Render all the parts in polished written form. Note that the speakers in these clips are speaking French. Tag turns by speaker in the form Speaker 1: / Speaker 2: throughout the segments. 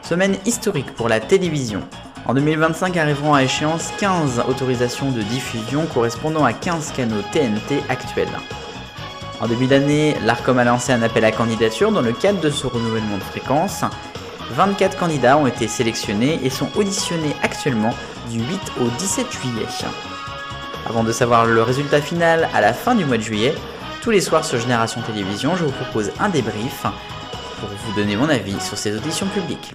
Speaker 1: Semaine historique pour la télévision. En 2025 arriveront à échéance 15 autorisations de diffusion correspondant à 15 canaux TNT actuels. En début d'année, l'Arcom a lancé un appel à candidature dans le cadre de ce renouvellement de fréquences. 24 candidats ont été sélectionnés et sont auditionnés actuellement du 8 au 17 juillet. Avant de savoir le résultat final à la fin du mois de juillet, tous les soirs sur Génération Télévision, je vous propose un débrief pour vous donner mon avis sur ces auditions publiques.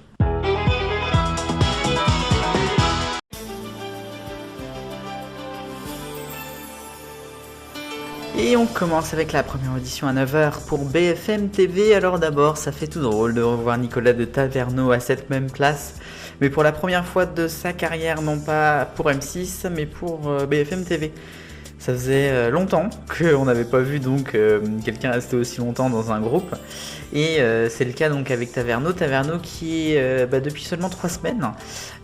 Speaker 1: Et on commence avec la première audition à 9h pour BFM TV. Alors d'abord, ça fait tout drôle de revoir Nicolas de Taverneau à cette même place, mais pour la première fois de sa carrière, non pas pour M6, mais pour BFM TV. Ça faisait longtemps qu'on n'avait pas vu donc quelqu'un rester aussi longtemps dans un groupe. Et c'est le cas donc avec Taverneau qui est depuis seulement 3 semaines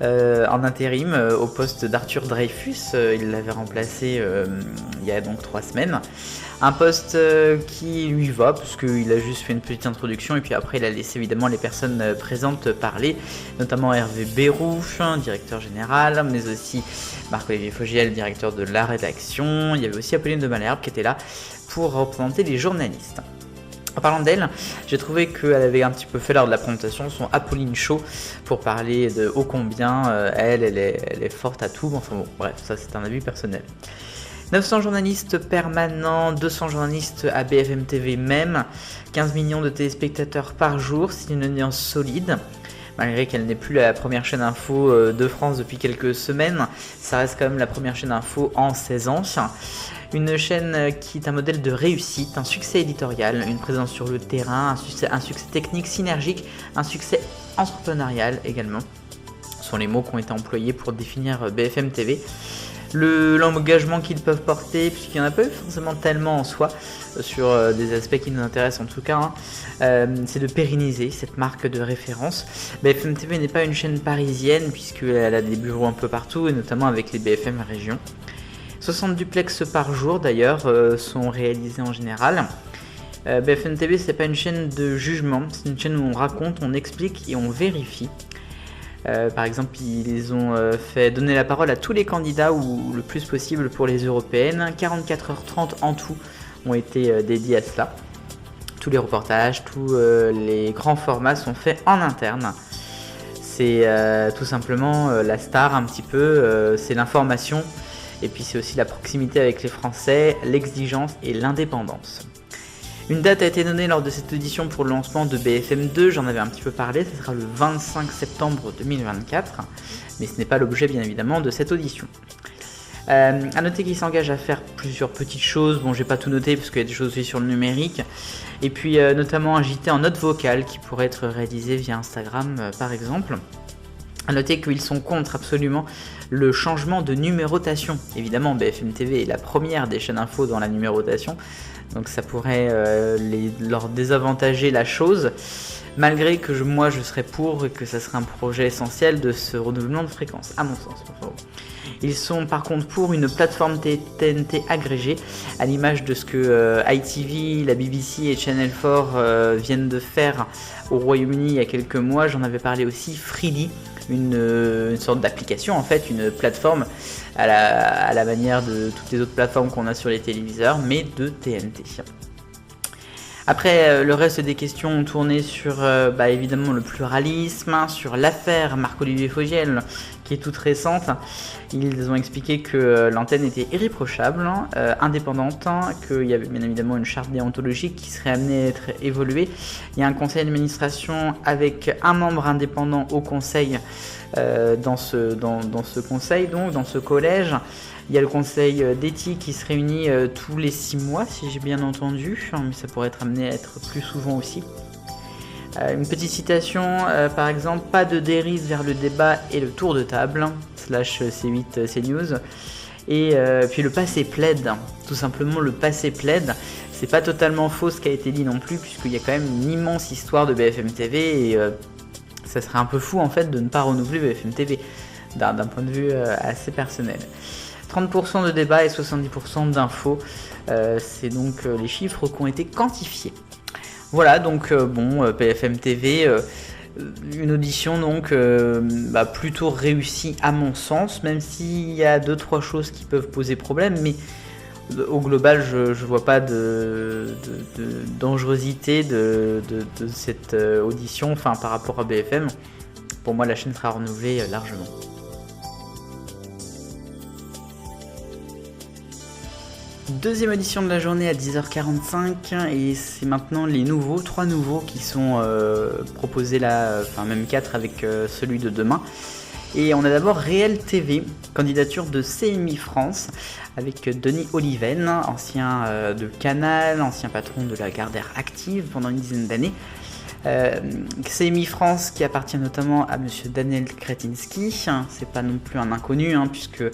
Speaker 1: en intérim au poste d'Arthur Dreyfus. Il l'avait remplacé il y a donc 3 semaines. Un poste qui lui va parce qu'il a juste fait une petite introduction et puis après il a laissé évidemment les personnes présentes parler, notamment Hervé Bérouche, directeur général, mais aussi Marc-Olivier Fogiel, directeur de la rédaction. Il y avait aussi Apolline de Malherbe qui était là pour représenter les journalistes. En parlant d'elle, j'ai trouvé qu'elle avait un petit peu fait lors de la présentation son Apolline Show pour parler de ô combien elle est forte à tout. Enfin bon, bref, ça c'est un avis personnel. 900 journalistes permanents, 200 journalistes à BFM TV même, 15 millions de téléspectateurs par jour, c'est une audience solide. Malgré qu'elle n'est plus la première chaîne info de France depuis quelques semaines, ça reste quand même la première chaîne info en 16 ans. Une chaîne qui est un modèle de réussite, un succès éditorial, une présence sur le terrain, un succès technique synergique, un succès entrepreneurial également. Ce sont les mots qui ont été employés pour définir BFM TV. L'engagement qu'ils peuvent porter, puisqu'il n'y en a pas eu forcément tellement en soi, sur des aspects qui nous intéressent en tout cas, c'est de pérenniser cette marque de référence. BFM TV n'est pas une chaîne parisienne, puisqu'elle a des bureaux un peu partout, et notamment avec les BFM régions. 60 duplex par jour d'ailleurs sont réalisés en général. BFM TV, c'est pas une chaîne de jugement, c'est une chaîne où on raconte, on explique et on vérifie. Par exemple, ils ont fait donner la parole à tous les candidats ou le plus possible pour les européennes. 44h30 en tout ont été dédiés à cela. Tous les reportages, tous les grands formats sont faits en interne. C'est tout simplement la star un petit peu, c'est l'information et puis c'est aussi la proximité avec les Français, l'exigence et l'indépendance. Une date a été donnée lors de cette audition pour le lancement de BFM2, j'en avais un petit peu parlé, ce sera le 25 septembre 2024, mais ce n'est pas l'objet bien évidemment de cette audition. A noter qu'il s'engage à faire plusieurs petites choses, bon j'ai pas tout noté parce qu'il y a des choses aussi sur le numérique, et puis notamment un JT en note vocale qui pourrait être réalisé via Instagram par exemple. A noter qu'ils sont contre absolument le changement de numérotation. Évidemment, BFM TV est la première des chaînes info dans la numérotation, donc ça pourrait leur désavantager la chose, malgré que moi je serais pour et que ça serait un projet essentiel de ce renouvellement de fréquence, à mon sens. Ils sont par contre pour une plateforme TNT agrégée, à l'image de ce que ITV, la BBC et Channel 4 viennent de faire au Royaume-Uni il y a quelques mois. J'en avais parlé aussi, Freely, une sorte d'application en fait, une plateforme à la manière de toutes les autres plateformes qu'on a sur les téléviseurs, mais de TNT. Après, le reste des questions ont tourné sur évidemment le pluralisme, sur l'affaire Marc-Olivier Fogiel qui est toute récente. Ils ont expliqué que l'antenne était irréprochable, indépendante, qu'il y avait bien évidemment une charte déontologique qui serait amenée à être évoluée. Il y a un conseil d'administration avec un membre indépendant au conseil, dans ce conseil, donc dans ce collège. Il y a le conseil d'éthique qui se réunit tous les 6 mois, si j'ai bien entendu, mais ça pourrait être amené à être plus souvent aussi. Une petite citation, par exemple, pas de dérive vers le débat et le tour de table, /C8 CNews. Et puis le passé plaide, tout simplement le passé plaide. C'est pas totalement faux ce qui a été dit non plus, puisqu'il y a quand même une immense histoire de BFM TV et ça serait un peu fou en fait de ne pas renouveler BFM TV d'un point de vue assez personnel. 30% de débats et 70% d'infos, c'est donc les chiffres qui ont été quantifiés. Voilà, donc BFM TV, Une audition donc plutôt réussie à mon sens, même s'il y a 2-3 choses qui peuvent poser problème, mais au global je vois pas de dangerosité de cette audition par rapport à BFM. Pour moi la chaîne sera renouvelée largement. Deuxième audition de la journée à 10h45 et c'est maintenant les 3 nouveaux qui sont proposés là, même 4 avec celui de demain. Et on a d'abord Réel TV, candidature de CMI France avec Denis Oliven, ancien de Canal, ancien patron de la Gardère Active pendant une dizaine d'années. CMI France qui appartient notamment à monsieur Daniel Kretinsky, c'est pas non plus un inconnu puisque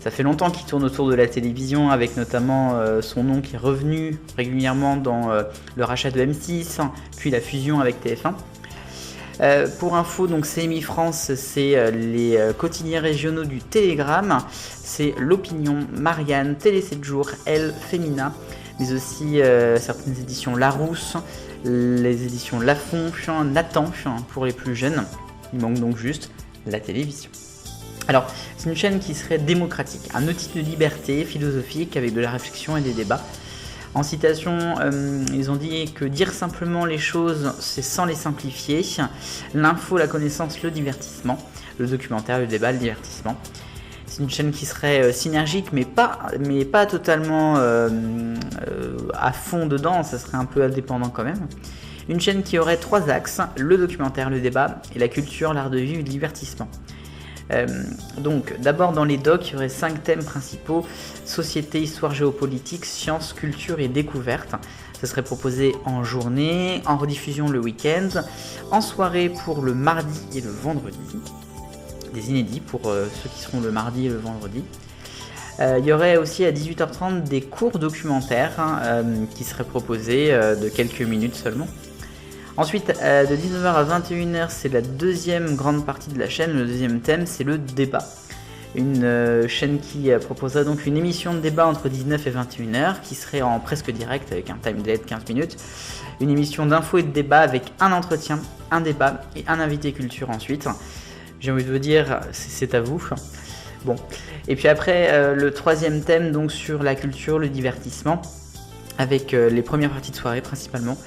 Speaker 1: ça fait longtemps qu'il tourne autour de la télévision avec notamment son nom qui est revenu régulièrement dans le rachat de M6 puis la fusion avec TF1. Pour info, donc CMI France, c'est les quotidiens régionaux du Télégramme, c'est L'Opinion, Marianne, Télé 7 jours, Elle, Femina, mais aussi certaines éditions Larousse, les éditions Lafon, Nathan pour les plus jeunes. Il manque donc juste la télévision. Alors, c'est une chaîne qui serait démocratique, un outil de liberté philosophique avec de la réflexion et des débats. En citation, ils ont dit que dire simplement les choses, c'est sans les simplifier. L'info, la connaissance, le divertissement. Le documentaire, le débat, le divertissement. C'est une chaîne qui serait synergique, mais pas totalement à fond dedans, ça serait un peu indépendant quand même. Une chaîne qui aurait 3 axes, le documentaire, le débat, et la culture, l'art de vivre et le divertissement. Donc d'abord dans les docs, il y aurait 5 thèmes principaux: société, histoire, géopolitique, sciences, culture et découverte. Ça serait proposé en journée, en rediffusion le week-end, en soirée pour le mardi et le vendredi. Des inédits pour ceux qui seront le mardi et le vendredi. Il y aurait aussi à 18h30 des courts documentaires qui seraient proposés de quelques minutes seulement. Ensuite, de 19h à 21h, c'est la deuxième grande partie de la chaîne. Le deuxième thème, c'est le débat. Une chaîne qui proposera donc une émission de débat entre 19 et 21h, qui serait en presque direct avec un time delay de 15 minutes. Une émission d'info et de débat avec un entretien, un débat et un invité culture ensuite. J'ai envie de vous dire, c'est à vous. Bon. Et puis après, le troisième thème, donc sur la culture, le divertissement, avec les premières parties de soirée principalement.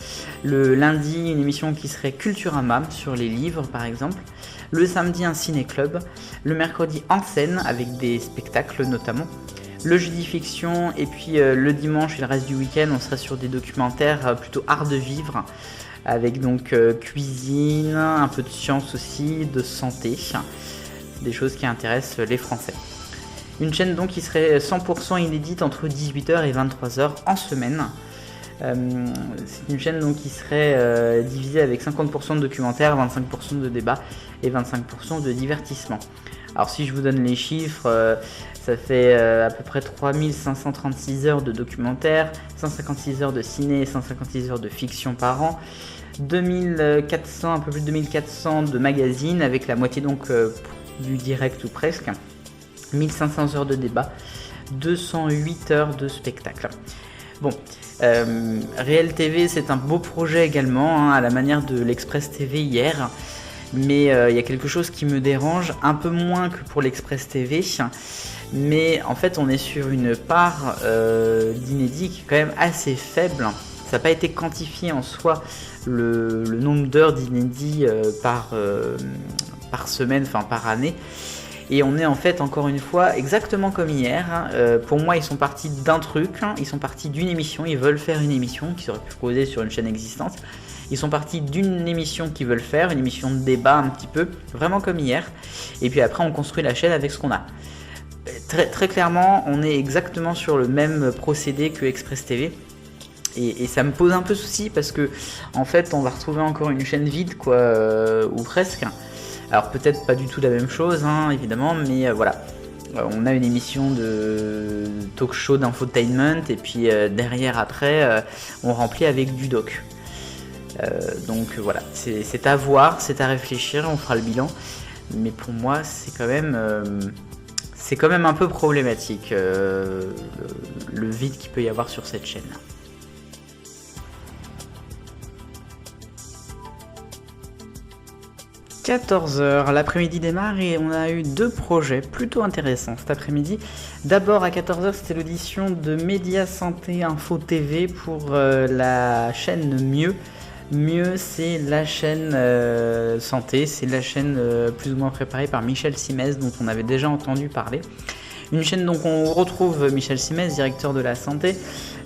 Speaker 1: Le lundi, une émission qui serait Culturama sur les livres par exemple. Le samedi, un ciné-club. Le mercredi, En scène, avec des spectacles notamment. Le jeudi, fiction. Et puis le dimanche et le reste du week-end, on serait sur des documentaires plutôt art de vivre, avec donc cuisine, un peu de science aussi, de santé, des choses qui intéressent les Français. Une chaîne donc qui serait 100% inédite entre 18h et 23h en semaine. C'est une chaîne donc qui serait divisée avec 50% de documentaires, 25% de débats et 25% de divertissement. Alors si je vous donne les chiffres, ça fait à peu près 3536 heures de documentaires, 156 heures de ciné et 156 heures de fiction par an, 2400, un peu plus de 2400 de magazines avec la moitié donc du direct ou presque, 1500 heures de débat, 208 heures de spectacle. Bon, Réel TV, c'est un beau projet également, à la manière de l'Express TV hier. Mais il y a quelque chose qui me dérange, un peu moins que pour l'Express TV. Mais en fait, on est sur une part d'inédit qui est quand même assez faible. Ça n'a pas été quantifié en soi le nombre d'heures d'inédit par semaine, enfin par année. Et on est en fait encore une fois exactement comme hier. Pour moi, ils sont partis d'un truc, ils sont partis d'une émission, ils veulent faire une émission qui serait proposée sur une chaîne existante. Ils sont partis d'une émission qu'ils veulent faire, une émission de débat un petit peu, vraiment comme hier. Et puis après, on construit la chaîne avec ce qu'on a. Très clairement, on est exactement sur le même procédé que Express TV. Et ça me pose un peu souci parce que en fait, on va retrouver encore une chaîne vide, quoi, ou presque. Alors peut-être pas du tout la même chose, évidemment, mais voilà. On a une émission de talk show d'infotainment et puis derrière après, on remplit avec du doc. Donc voilà, c'est à voir, c'est à réfléchir, on fera le bilan. Mais pour moi, c'est quand même un peu problématique le vide qu'il peut y avoir sur cette chaîne. 14 heures, l'après-midi démarre et on a eu deux projets plutôt intéressants cet après-midi. D'abord à 14 heures, c'était l'audition de Média Santé Info TV pour la chaîne Mieux. Mieux, c'est la chaîne santé, c'est la chaîne plus ou moins préparée par Michel Simès, dont on avait déjà entendu parler. Une chaîne donc on retrouve Michel Simès, directeur de la santé.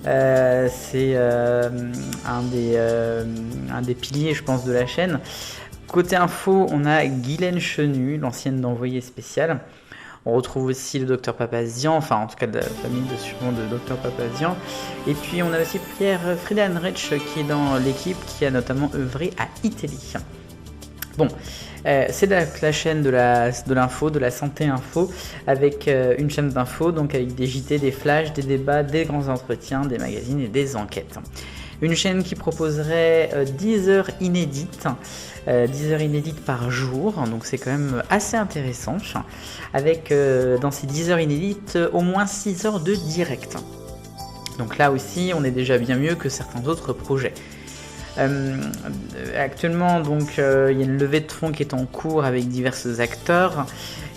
Speaker 1: C'est un des piliers, je pense, de la chaîne. Côté info, on a Guylaine Chenu, l'ancienne d'envoyé spécial. On retrouve aussi le docteur Papazian, enfin en tout cas de la famille de surnom de docteur Papazian. Et puis on a aussi Pierre Friedenreich qui est dans l'équipe, qui a notamment œuvré à Italie. Bon, c'est la chaîne de l'info, de la santé info, avec une chaîne d'info, donc avec des JT, des flashs, des débats, des grands entretiens, des magazines et des enquêtes. Une chaîne qui proposerait 10 heures inédites, 10 heures inédites par jour, donc c'est quand même assez intéressant, avec dans ces 10 heures inédites au moins 6 heures de direct. Donc là aussi on est déjà bien mieux que certains autres projets. Actuellement donc il y a une levée de fonds qui est en cours avec divers acteurs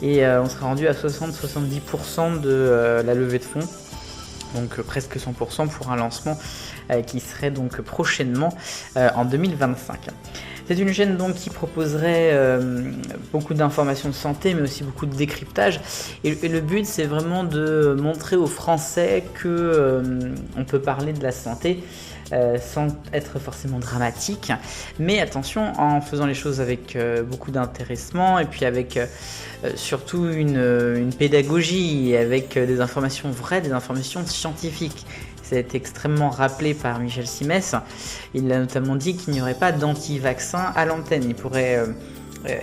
Speaker 1: et on sera rendu à 60-70% de la levée de fonds, donc presque 100% pour un lancement qui serait donc prochainement en 2025. C'est une chaîne donc qui proposerait beaucoup d'informations de santé, mais aussi beaucoup de décryptage. Et le but, c'est vraiment de montrer aux Français que on peut parler de la santé sans être forcément dramatique. Mais attention, en faisant les choses avec beaucoup d'intéressement et puis avec surtout une pédagogie, avec des informations vraies, des informations scientifiques. Ça a été extrêmement rappelé par Michel Simès. Il a notamment dit qu'il n'y aurait pas d'anti-vaccins à l'antenne. Il pourrait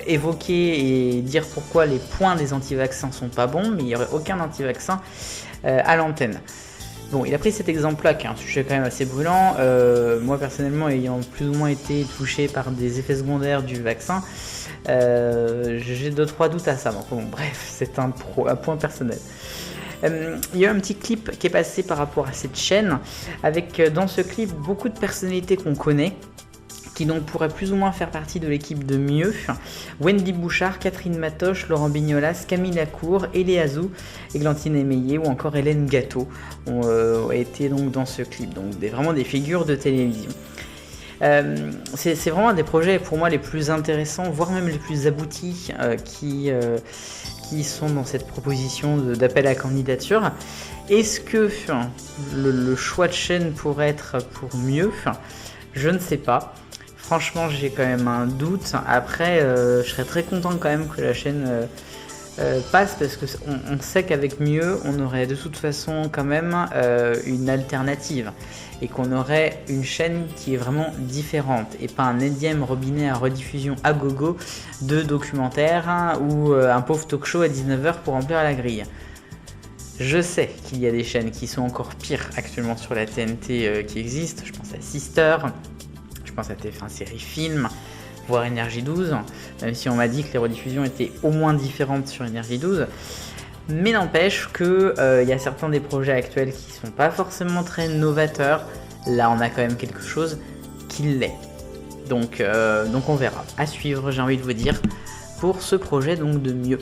Speaker 1: évoquer et dire pourquoi les points des anti-vaccins sont pas bons, mais il n'y aurait aucun anti-vaccin à l'antenne. Bon, il a pris cet exemple-là, qui est un sujet quand même assez brûlant. Moi, personnellement, ayant plus ou moins été touché par des effets secondaires du vaccin, j'ai 2-3 doutes à ça. Bon, bref, c'est un point personnel. Il y a eu un petit clip qui est passé par rapport à cette chaîne, avec dans ce clip beaucoup de personnalités qu'on connaît, qui donc pourraient plus ou moins faire partie de l'équipe de Mieux. Wendy Bouchard, Catherine Matoche, Laurent Bignolas, Camille Lacour, Eléazou, Églantine Émeillé ou encore Hélène Gâteau ont été donc dans ce clip, donc vraiment des figures de télévision. C'est vraiment un des projets pour moi les plus intéressants, voire même les plus aboutis qui sont dans cette proposition d'appel à candidature. Est-ce que le choix de chaîne pourrait être pour Mieux? Je ne sais pas. Franchement, j'ai quand même un doute. Après, je serais très content quand même que la chaîne passe, parce qu'on sait qu'avec Mieux, on aurait de toute façon quand même une alternative. Et qu'on aurait une chaîne qui est vraiment différente et pas un énième robinet à rediffusion à gogo de documentaires ou un pauvre talk show à 19h pour remplir la grille. Je sais qu'il y a des chaînes qui sont encore pires actuellement sur la TNT qui existent. Je pense à Sister, je pense à TF1 Série Film, voire Énergie 12, même si on m'a dit que les rediffusions étaient au moins différentes sur Énergie 12. Mais n'empêche que y a certains des projets actuels qui sont pas forcément très novateurs. Là, on a quand même quelque chose qui l'est. Donc on verra. À suivre, j'ai envie de vous dire, pour ce projet donc de Mieux.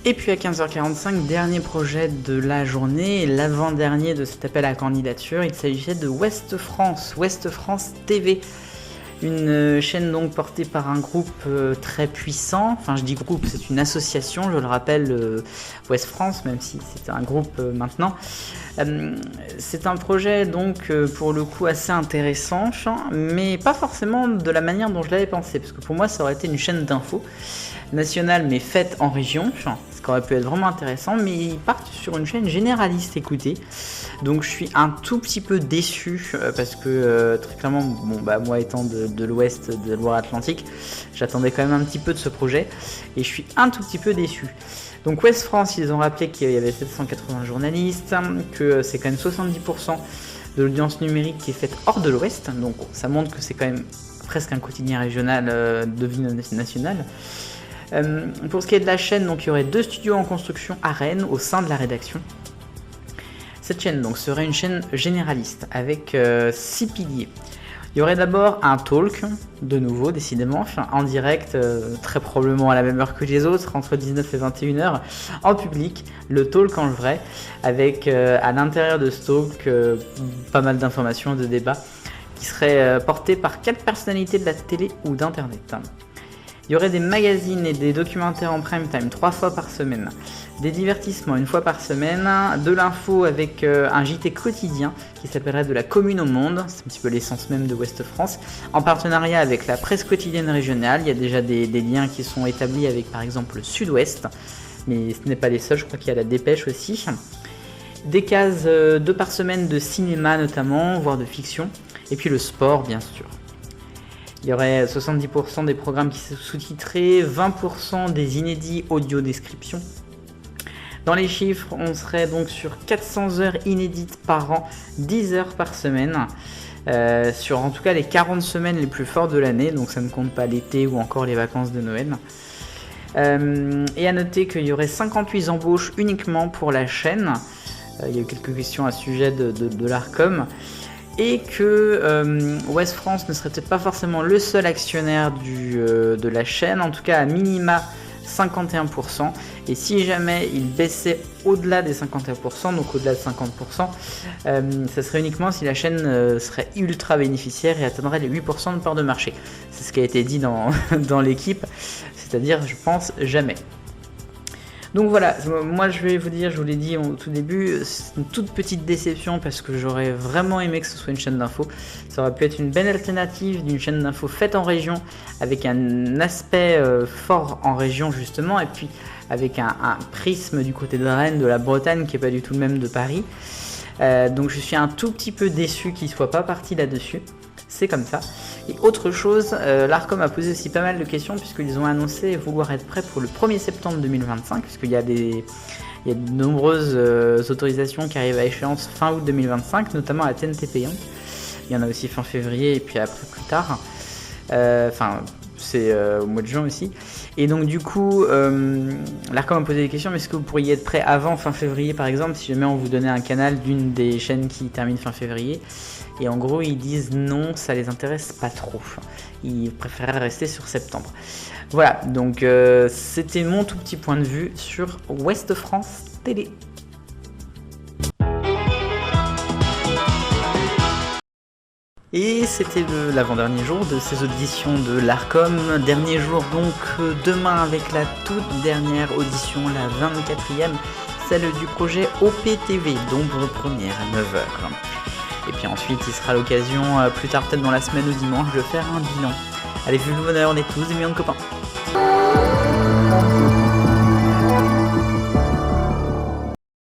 Speaker 1: Et puis à 15h45, dernier projet de la journée, l'avant-dernier de cet appel à candidature. Il s'agissait de Ouest France TV. Une chaîne donc portée par un groupe très puissant, enfin je dis groupe, c'est une association, je le rappelle, Ouest France, même si c'est un groupe maintenant. C'est un projet donc pour le coup assez intéressant, mais pas forcément de la manière dont je l'avais pensé, parce que pour moi ça aurait été une chaîne d'info nationale mais faite en région, ce qui aurait pu être vraiment intéressant, mais ils partent sur une chaîne généraliste, écoutez. Donc je suis un tout petit peu déçu parce que très clairement, moi étant de l'ouest de Loire-Atlantique, j'attendais quand même un petit peu de ce projet et je suis un tout petit peu déçu. Donc Ouest France, ils ont rappelé qu'il y avait 780 journalistes, que c'est quand même 70% de l'audience numérique qui est faite hors de l'ouest, donc ça montre que c'est quand même presque un quotidien régional devenu national. Pour ce qui est de la chaîne, donc il y aurait 2 studios en construction à Rennes au sein de la rédaction. Cette chaîne donc serait une chaîne généraliste avec 6 piliers. Il y aurait d'abord un talk, de nouveau décidément, en direct, très probablement à la même heure que les autres, entre 19 et 21h, en public, le talk en vrai, avec à l'intérieur de ce talk pas mal d'informations, de débats, qui seraient portés par 4 personnalités de la télé ou d'internet. Il y aurait des magazines et des documentaires en prime time 3 fois par semaine, des divertissements 1 fois par semaine, de l'info avec un JT quotidien qui s'appellerait De la commune au monde, c'est un petit peu l'essence même de Ouest France, en partenariat avec la presse quotidienne régionale. Il y a déjà des liens qui sont établis avec par exemple le Sud-Ouest, mais ce n'est pas les seuls, je crois qu'il y a la Dépêche aussi. Des cases 2 par semaine de cinéma notamment, voire de fiction, et puis le sport bien sûr. Il y aurait 70% des programmes qui sont sous-titrés, 20% des inédits audio description. Dans les chiffres, on serait donc sur 400 heures inédites par an, 10 heures par semaine, sur en tout cas les 40 semaines les plus fortes de l'année, donc ça ne compte pas l'été ou encore les vacances de Noël. Et à noter qu'il y aurait 58 embauches uniquement pour la chaîne. Il y a eu quelques questions à ce sujet de l'Arcom. Et que Ouest France ne serait peut-être pas forcément le seul actionnaire de la chaîne, en tout cas à minima 51%, et si jamais il baissait au-delà des 51%, donc au-delà de 50%, ça serait uniquement si la chaîne serait ultra bénéficiaire et atteindrait les 8% de part de marché. C'est ce qui a été dit dans l'équipe, c'est-à-dire je pense jamais. Donc voilà, moi je vais vous dire, je vous l'ai dit au tout début, c'est une toute petite déception parce que j'aurais vraiment aimé que ce soit une chaîne d'info. Ça aurait pu être une belle alternative d'une chaîne d'info faite en région, avec un aspect fort en région justement, et puis avec un prisme du côté de Rennes, de la Bretagne, qui n'est pas du tout le même de Paris. Donc je suis un tout petit peu déçu qu'il ne soit pas parti là-dessus. C'est comme ça. Et autre chose, l'Arcom a posé aussi pas mal de questions puisqu'ils ont annoncé vouloir être prêts pour le 1er septembre 2025, puisqu'il y a de nombreuses autorisations qui arrivent à échéance fin août 2025, notamment à la TNT payante. Il y en a aussi fin février et puis après plus tard. C'est au mois de juin aussi. Et donc du coup, l'Arcom a posé des questions, mais est-ce que vous pourriez être prêt avant fin février par exemple, si jamais on vous donnait un canal d'une des chaînes qui termine fin février? Et en gros, ils disent non, ça les intéresse pas trop. Ils préféreraient rester sur septembre. Voilà, donc c'était mon tout petit point de vue sur Ouest France Télé. Et c'était l'avant-dernier jour de ces auditions de l'Arcom. Dernier jour donc demain avec la toute dernière audition, la 24e, celle du projet OPTV, d'ombre première à 9h. Et puis ensuite, il sera l'occasion, plus tard peut-être dans la semaine ou dimanche, de faire un bilan. Allez, vive le bonheur, on est tous des millions de copains.